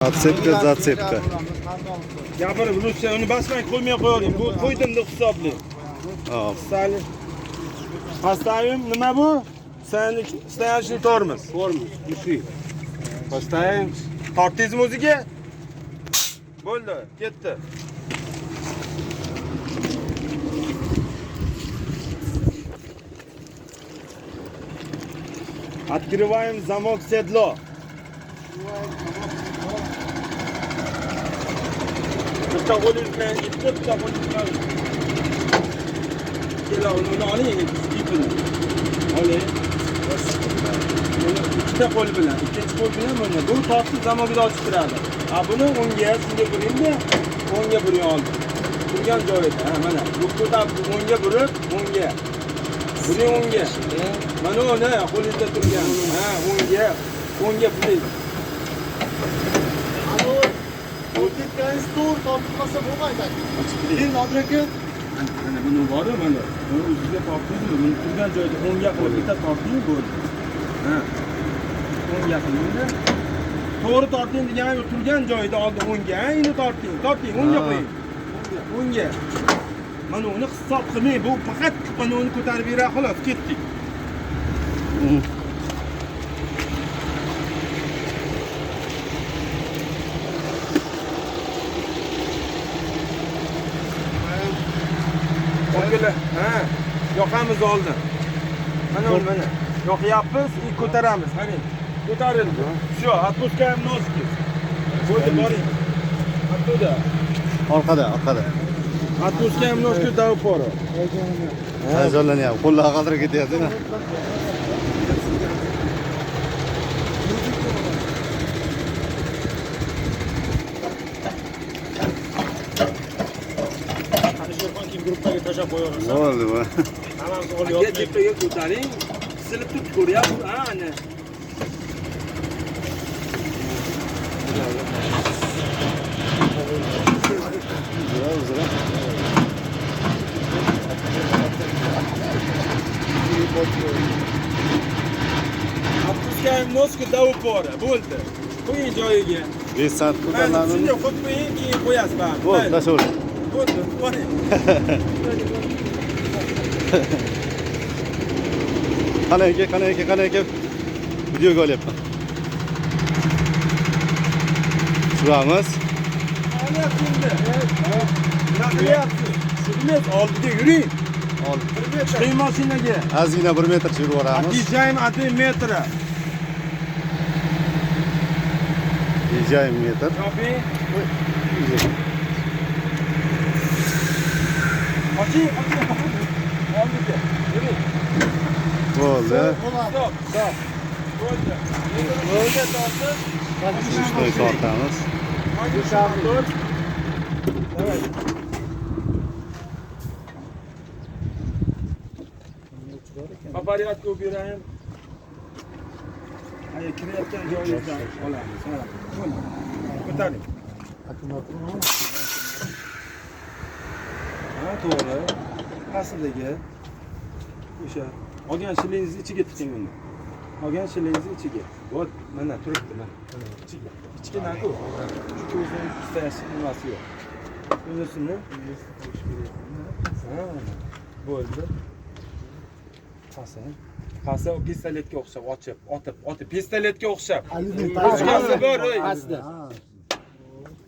Zatsepka. Gapirib, ruscha uni basmay qo'ymay qo'ying. Bu qo'ydim deb hisobli. Hop. Stali. Поставим, nima bu? Стоящий tormoz. Tormoz, mushi. Поставим. Tortizm o'ziga. Bo'ldi, ketdi. Открываем замок седло. Bitta qo'lingiz bilan bitta qo'lingiz bilan. Kela uni oling, ipini. Oling. Ikkita qo'l bilan, ikkinchi qo'l bilan buni. Bu tortib zamogida ochib turadi. Ha, buni o'ngga, shunga buringda, o'ngga buring oldi. Turgan joyida, ha, mana. Bu ko'tarib o'ngga burib, o'ngga. Buning o'ngga. Mana uni qo'lingizda turgan. Ha, o'ngga, o'ngga buring. O'tgan to'r topilmasa bo'lmaydi. Keyin obraka Mana buni bori, mana. Buni o'ziga tortdingmi? Buni turgan joyida o'ngga qo'yib bitta torting bo'ldi. Ha. O'ngga qilingda. To'g'ri torting degani turgan joyida oldi o'ngga, endi torting, o'ngga qo'ying. O'ngga. Mana uni hisob qilmang, bu faqat mana uni ko'tarib bera xolos, ketdik. Ha, yoqamiz oldin. Mana. Yoqyapmiz, ko'taramiz. Qani, ko'tarildi. Shu, отпускаем носки. Bo'ldi, boring. Ottуда. Orqada. Отпускаем носки до упора. Hayajonlanyapti. Qo'llar qaltirib ketyapti-da. Gruppaga tashlab qo'yaverasiz. Bo'ldi bu. Hammamiz olyapmiz. Tepaga ko'taring. Silib tutib ko'ryapsiz. Ha, ana. Отпускаем носки до упора. Bo'ldi. Qo'ying joyiga. 5 soat ko'tariladi. Shunday qo'yib qo'ying, keyin qo'yasiz baribir. Bo'ldi, tasavvur. Bo'ldi, boring. Qani aka. Videoga olyapman. Tushiramiz. Ana endi. Nima qilyapsiz? Shunday oldiga yuring. Chiqing mashinaga. Ozgina 1 metrcha yurib boramiz. Отъезжаем 1 метра. Ejayim metr. Yoping. Oching. Oldiga. Yuring. Bo'ldi. Stop. Bo'ldi. Bo'ldi, tortib. Shunday tortamiz. Давай. По порядку убираем. Hayır, kirayetken joyingizdan olamiz. Ko'taring. Ha, to'g'ri. Pastdagi o'sha olgan shilingizni ichiga tiqing uni. Olgan shilingizni ichiga. Vot, mana turibdi, mana. Ichiga. Ichkinaku. Ko'zning ustasi nimasi yo'q. O'zini ha, bo'ldi. Qasa pistoletga o'xshab otib pistoletga o'xshab. Ruchkasi bor, pastda.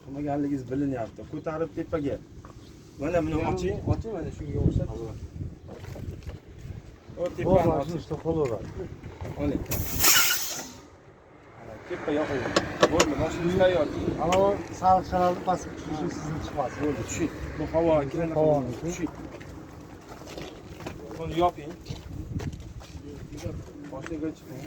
Qilmaganligingiz bilinyapti. Ko'tarib tepaga. Mana buni oching, mana shunga o'xshab. O tepani ochishda qo'laveradi. Oling. Tepa yoqing. Bo'ldi, mashinangiz tayyor. ana sariq kanalni pastga tushish sizni chiqmas. Bo'ldi, tushing. Bu havo kirani havoni tushing. Buni yoping. Mashinaga chiqing.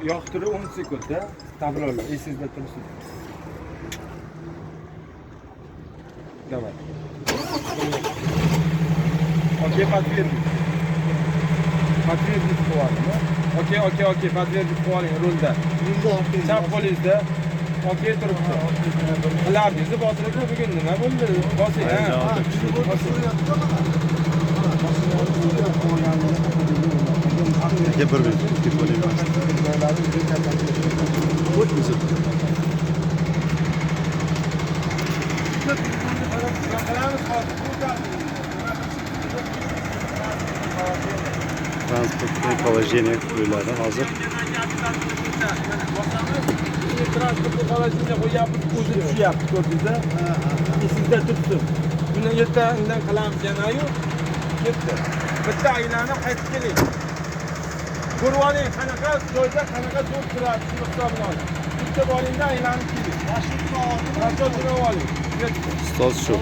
Yoqtirib 10 sekundda tabrorlar, esingizda tursin. Давай. Okey, подтвердить. Подтвердить qo'ying. Okey, подтвердить qo'ying rulda. Chap qo'lingizda. Okey turibdi. Labingizni bostirib bugun nima bo'ldi? Bosing, ha. Aka 1 metr ikki bo'lib transportning положение qo'yiladi hozir. Transportni xolasini qo'yapmiz, o'zi tushyapti, ko'rdingiz-a? Esingizda turibdi. Buni erta undan qilamiz yana-yu. Ketdi. Bitta aylanib qaytib keling. Ko'rib oling, qanaqa joyda qanaqa zo'r turadi, shuni hisobini oling. Bitta boringda aylanib keling. Marshrutini oling. Ketdi. Ustoz shu.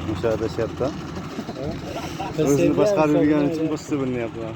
Müsaade şartta. Özünü başka bir gün için bu sıvırını yaptılar.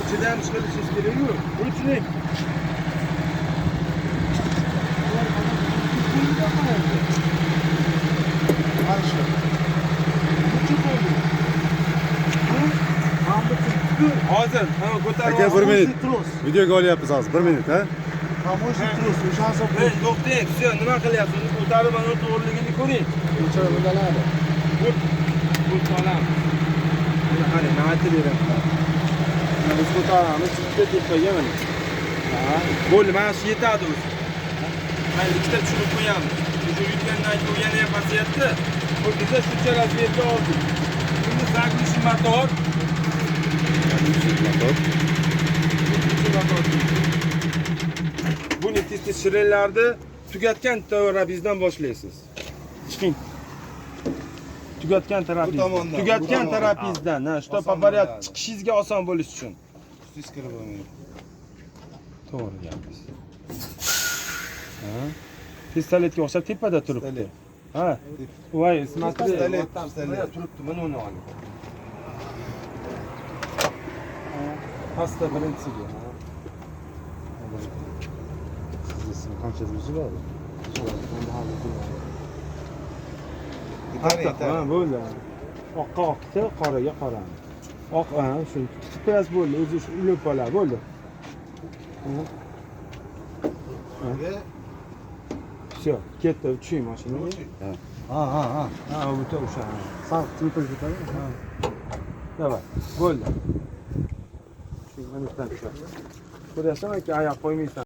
İçinden çıkarışız geliyor. Uçnik. Hozir, ha, ko'tarib. Aka 1 minut. Videoga olyapmiz hozir 1 minut, ha? Tamoshni trus, o'shansa bu. Hey, to'xtang, все, nima qilyapsiz? Uni ko'tarib mana to'g'riligini ko'ring. Necha bo'laladi? Pul olamiz. Mana qani, nima aytib beramiz? Mana biz ko'taramiz, sizga teppaga mana. Ha, bo'ldi, mana shu yetadi o'zi. Mayli, ikkita tushirib qo'yamiz. Shu yutgandan keyin yana ham pasyapti. Biza shuncha razmerga oldik. Buni zagnish motor. Buni tez shirinlarni tugatgan terapiyazdan boshlaysiz. Chiqing. Tugatgan terapiyazdan. Tugatgan terapiyazdan, ha, что поворот chiqishingizga oson bo'lishi uchun. Siz kirib olmaydi. To'g'ri gapsiz. Ha? Pistoletga o'xshab tepada turibdi. Ha. Voy, ismatli. Pistolet. Turibdi, mana uni oling. Pasta birinchisiga. Sizning qancha yuzi bor? Ha, bo'ldi. Oqqa oqdi, qoraga qorani. Oq, ha, shu biraz bo'ldi, o'zi shu ulib oladi, bo'ldi. Все, ketdi, tushing mashinaga. Ha. Ha, bu o'sha. Sal tepib ketadi. Ha. Davay, bo'ldi. Shu minutdan tushadi. Ko'ryapsanmi aka, oyoq qo'ymaysan.